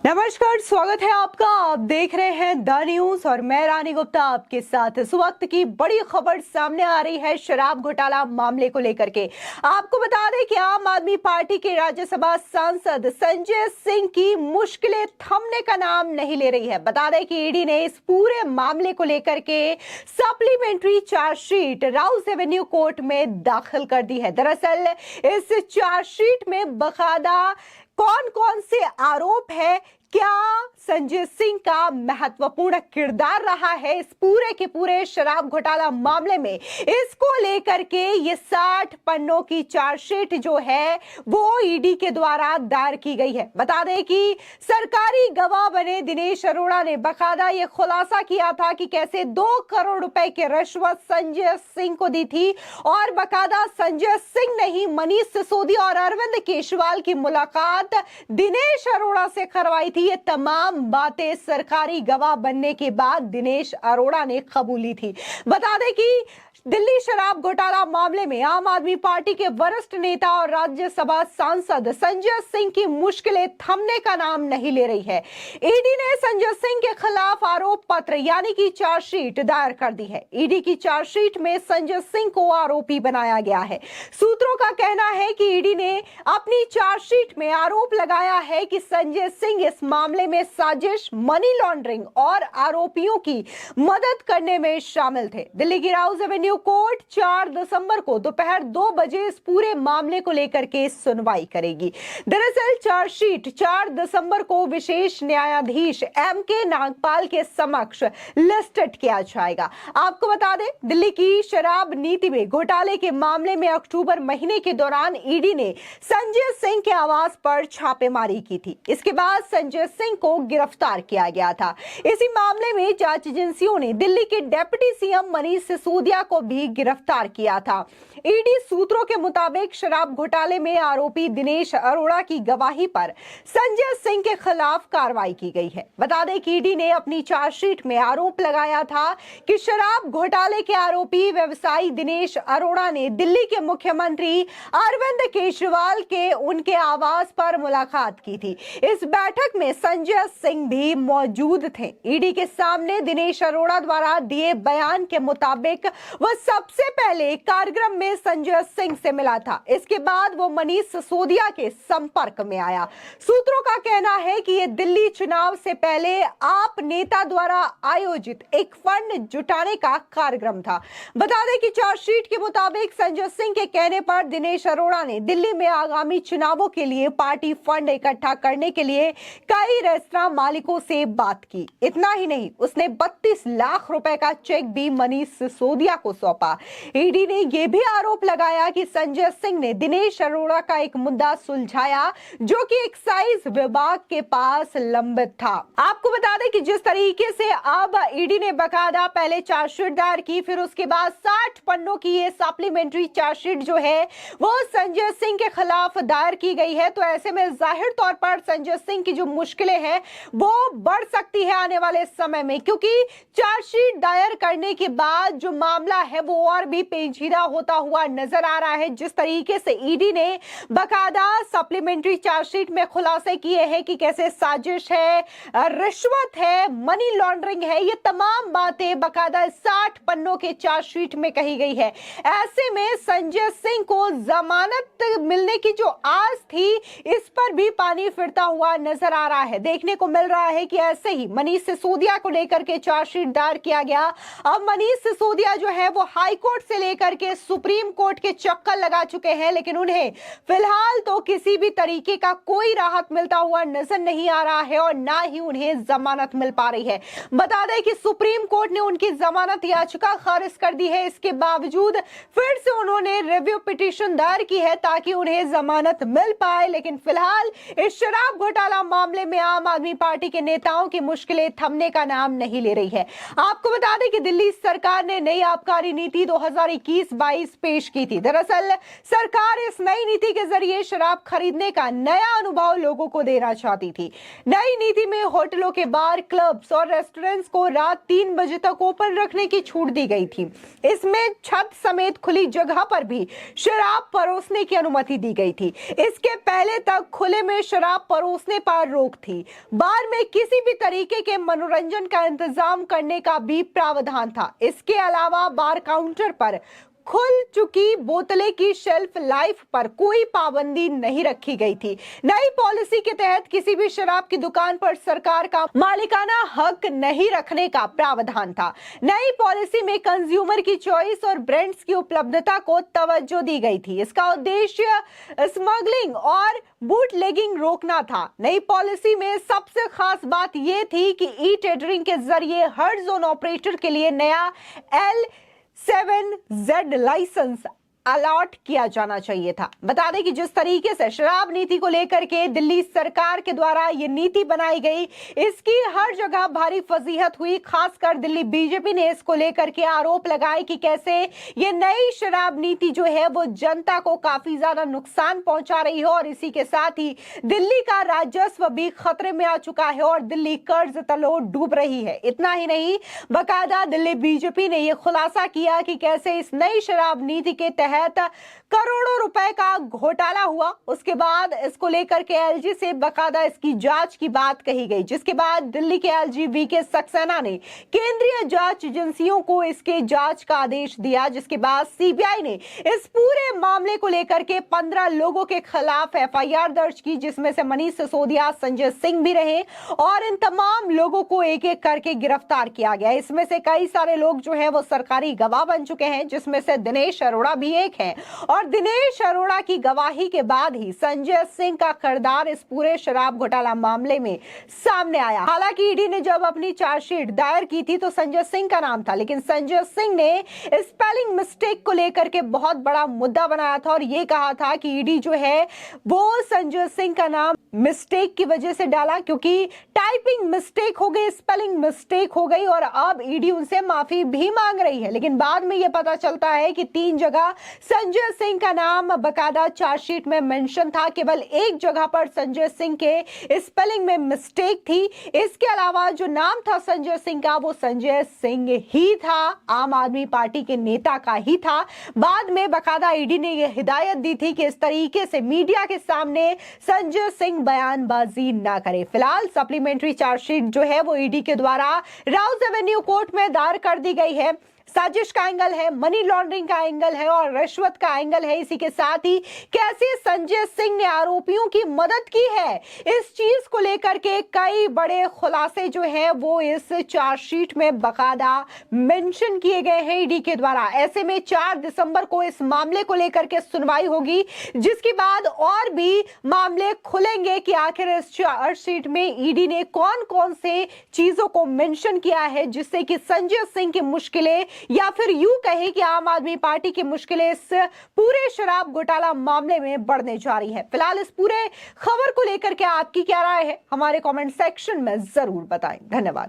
नमस्कार, स्वागत है आपका। आप देख रहे हैं द न्यूज और मैं रानी गुप्ता आपके साथ। इस वक्त की बड़ी खबर सामने आ रही है शराब घोटाला मामले को लेकर के। आपको बता दें कि आम आदमी पार्टी के राज्यसभा सांसद संजय सिंह की मुश्किलें थमने का नाम नहीं ले रही है। बता दें कि ईडी ने इस पूरे मामले को लेकर के supplementary chargesheet Rouse Avenue court में दाखिल कर दी है। दरअसल इस चार्जशीट में बकायदा कौन कौन से आरोप है, क्या संजय सिंह का महत्वपूर्ण किरदार रहा है इस पूरे के पूरे शराब घोटाला मामले में, इसको लेकर के ये 60 पन्नों की चार्जशीट जो है वो ईडी के द्वारा दायर की गई है। बता दें कि सरकारी गवाह बने दिनेश अरोड़ा ने बकायदा ये खुलासा किया था कि कैसे 2 करोड़ रुपए की रिश्वत संजय सिंह को दी थी और बकायदा संजय सिंह ने ही मनीष सिसोदिया और अरविंद केजरीवाल की मुलाकात दिनेश अरोड़ा से करवाई थी। ये तमाम बातें सरकारी गवाह बनने के बाद दिनेश अरोड़ा ने कबूली थी। बता दें कि दिल्ली शराब घोटाला मामले में आम आदमी पार्टी के वरिष्ठ नेता और राज्यसभा सांसद संजय सिंह की मुश्किलें थमने का नाम नहीं ले रही है। ईडी ने संजय सिंह के खिलाफ आरोप पत्र यानी कि चार्जशीट दायर कर दी है। ईडी की चार्जशीट में संजय सिंह को आरोपी बनाया गया है। सूत्रों का कहना है कि ईडी ने अपनी चार्जशीट में आरोप लगाया है कि संजय सिंह इस मामले में साजिश, मनी लॉन्ड्रिंग और आरोपियों की मदद करने में शामिल थे। दिल्ली की राउस एवेन्यू कोर्ट 4 दिसंबर को दोपहर 2 बजे इस पूरे मामले को लेकर के सुनवाई करेगी। दरअसल चार्जशीट 4 दिसंबर को विशेष न्यायाधीश एम.के. नागपाल के समक्ष लिस्टेड किया जाएगा। आपको बता दें, दिल्ली की शराब नीति में घोटाले के मामले में अक्टूबर महीने के दौरान ईडी ने संजय सिंह के आवास पर छापेमारी की थी। इसके बाद संजय सिंह को गिरफ्तार किया गया था। इसी मामले में जांच एजेंसियों ने दिल्ली के डिप्टी सीएम मनीष सिसोदिया को भी गिरफ्तार किया था। ईडी सूत्रों के मुताबिक शराब घोटाले में आरोपी दिनेश अरोड़ा की गवाही पर संजय सिंह के खिलाफ कार्रवाई की गई है। बता दें कि ईडी ने अपनी चार्जशीट में आरोप लगाया था कि शराब घोटाले के आरोपी व्यवसायी दिनेश अरोड़ा ने दिल्ली के मुख्यमंत्री अरविंद केजरीवाल के उनके आवास पर मुलाकात की थी। इस बैठक में संजय सिंह भी मौजूद थे। ईडी के सामने दिनेश अरोड़ा द्वारा दिए बयान के मुताबिक वह सबसे पहले कार्यक्रम में संजय सिंह से मिला था। इसके बाद वो मनीष सिसोदिया के संपर्क में आया। सूत्रों का कहना है कि यह दिल्ली चुनाव से पहले आप नेता द्वारा आयोजित एक फंड जुटाने का कार्यक्रम था। बता दें कि चार्जशीट के मुताबिक संजय सिंह के कहने पर दिनेश अरोड़ा ने दिल्ली में आगामी चुनावों के लिए पार्टी फंड इकट्ठा करने के लिए कई रेस्तरां मालिकों से बात की। इतना ही नहीं, उसने 32 लाख रुपए का चेक भी मनीष सिसोदिया को सौंपा। ईडी ने यह भी आरोप लगाया कि संजय सिंह ने दिनेश अरोड़ा का एक मुद्दा सुलझाया जो कि एक्साइज विभाग के पास लंबित था। आपको बता दें कि जिस तरीके से अब ईडी ने बकायदा पहले चार्जशीट दायर की, फिर उसके बाद 60 पन्नों की ये सप्लीमेंट्री चार्जशीट जो है वो संजय सिंह के खिलाफ दायर की गई है, तो ऐसे में जाहिर तौर पर संजय सिंह की जो मुश्किलें हैं वो बढ़ सकती है आने वाले समय में, क्योंकि चार्जशीट दायर करने के बाद जो मामला है वो और भी पेचीदा होता हुआ नजर आ रहा है। जिस तरीके से ईडी ने बकायदा सप्लीमेंट्री चार्जशीट में खुलासे किए हैं कि कैसे साजिश है, रिश्वत है, मनी लॉन्ड्रिंग है, ये तमाम बातें बकायदा 60 पन्नों के चार्जशीट में कही गई है। ऐसे में संजय सिंह को जमानत मिलने की जो आस थी, इस पर भी पानी फिरता हुआ नजर आ रहा है। देखने को मिल रहा है कि ऐसे ही मनीष सिसोदिया को लेकर के चार्जशीट दायर किया गया। अब मनीष सिसोदिया जो है वो हाई कोर्ट से लेकर के सुप्रीम कोर्ट के चक्कर लगा चुके हैं, लेकिन उन्हें फिलहाल तो किसी भी तरीके का कोई राहत मिलता हुआ नजर नहीं आ रहा है और ना ही उन्हें जमानत मिल पा रही है। बता दें कि सुप्रीम कोर्ट ने उनकी जमानत याचिका खारिज कर दी है। इसके बावजूद फिर से उन्होंने रिव्यू पिटीशन दायर की है ताकि उन्हें जमानत मिल पाए, लेकिन फिलहाल इस शराब घोटाला मामले में आम आदमी पार्टी के नेताओं की मुश्किलें थमने का नाम नहीं ले रही है। आपको बता दें कि दिल्ली सरकार ने नई आबकारी नीति 2021-22 पेश की थी। दरअसल सरकार इस नई नीति के जरिए शराब खरीदने का नया अनुभव लोगों को देना चाहती थी। नई नीति में होटलों के बार, क्लब्स और रेस्टोरेंट्स को रात 3 बजे तक ओपन रखने की छूट दी गई थी। इसमें छत समेत खुली जगह पर भी शराब परोसने की अनुमति दी गई थी। इसके पहले तक खुले में शराब परोसने पर रोक थी। बार बार में किसी भी तरीके के मनोरंजन का इंतजाम करने का भी प्रावधान था। इसके अलावा बार काउंटर पर खुल चुकी बोतलें की शेल्फ लाइफ पर कोई पाबंदी नहीं रखी गई थी। नई पॉलिसी के तहत किसी भी शराब की दुकान पर सरकार का मालिकाना हक नहीं रखने का प्रावधान था। नई पॉलिसी में कंज्यूमर की चॉइस और ब्रांड्स की उपलब्धता को तवज्जो दी गई थी। इसका उद्देश्य स्मगलिंग और बूटलेगिंग रोकना था। नई पॉलिसी में सबसे खास बात यह थी कि ई टेंडरिंग के जरिए हर जोन ऑपरेटर के लिए नया L7Z लाइसेंस अलॉट किया जाना चाहिए था। बता दें कि जिस तरीके से शराब नीति को लेकर के दिल्ली सरकार के द्वारा ये नीति बनाई गई, इसकी हर जगह भारी फजीहत हुई। खासकर दिल्ली बीजेपी ने इसको लेकर के आरोप लगाए कि कैसे ये नई शराब नीति जो है वो जनता को काफी ज्यादा नुकसान पहुंचा रही है और इसी के साथ ही दिल्ली का राजस्व भी खतरे में आ चुका है और दिल्ली कर्ज तलों डूब रही है। इतना ही नहीं, बाकायदा दिल्ली बीजेपी ने यह खुलासा किया कि कैसे इस नई शराब नीति के तहत करोड़ों रुपए का घोटाला हुआ। उसके बाद इसको लेकर के एलजी से बकायदा इसकी जांच की बात कही गई, जिसके बाद दिल्ली के एलजी वीके सक्सेना ने केंद्रीय जांच एजेंसियों को इसके जांच का आदेश दिया, जिसके बाद सीबीआई ने इस पूरे मामले को लेकर के 15 लोगों के खिलाफ एफआईआर दर्ज की, जिसमें से मनीष सिसोदिया, संजय सिंह भी रहे और इन तमाम लोगों को एक एक करके गिरफ्तार किया गया। इसमें से कई सारे लोग जो है वो सरकारी गवाह बन चुके हैं, जिसमें से दिनेश अरोड़ा भी है और दिनेश अरोड़ा की गवाही के बाद ही संजय सिंह का किरदार इस पूरे शराब घोटाला मामले में सामने आया। हालांकि ईडी ने जब अपनी चार्जशीट दायर की थी तो संजय सिंह का नाम था, लेकिन संजय सिंह ने स्पेलिंग मिस्टेक को लेकर के बहुत बड़ा मुद्दा बनाया था और यह कहा था कि ईडी जो है वो संजय सिंह का नाम मिस्टेक की वजह से डाला, क्योंकि टाइपिंग मिस्टेक हो गई, स्पेलिंग मिस्टेक हो गई और अब ईडी उनसे माफी भी मांग रही है। लेकिन बाद में यह पता चलता है कि 3 जगह संजय सिंह का नाम बकायदा चार्जशीट में मेंशन था, केवल एक जगह पर संजय सिंह के स्पेलिंग में मिस्टेक थी। इसके अलावा जो नाम था संजय सिंह का वो संजय सिंह ही था, आम आदमी पार्टी के नेता का ही था। बाद में बकायदा ईडी ने यह हिदायत दी थी कि इस तरीके से मीडिया के सामने संजय सिंह बयानबाजी ना करे। फिलहाल सप्लीमेंट्री चार्जशीट जो है वो ईडी के द्वारा राउज एवेन्यू कोर्ट में दायर कर दी गई है। साजिश का एंगल है, मनी लॉन्ड्रिंग का एंगल है और रिश्वत का एंगल है। इसी के साथ ही कैसे संजय सिंह ने आरोपियों की मदद की है, इस चीज को लेकर के कई बड़े खुलासे जो है वो इस चार्जशीट में बकायदा मेंशन किए गए हैं ईडी के द्वारा। ऐसे में 4 दिसंबर को इस मामले को लेकर के सुनवाई होगी, जिसके बाद और भी मामले खुलेंगे कि आखिर इस चार्जशीट में ईडी ने कौन कौन से चीजों को मेंशन किया है जिससे कि संजय सिंह की मुश्किलें या फिर यूं कहें कि आम आदमी पार्टी की मुश्किलें इस पूरे शराब घोटाला मामले में बढ़ने जा रही है। फिलहाल इस पूरे खबर को लेकर के आपकी क्या राय है, हमारे कमेंट सेक्शन में जरूर बताएं। धन्यवाद।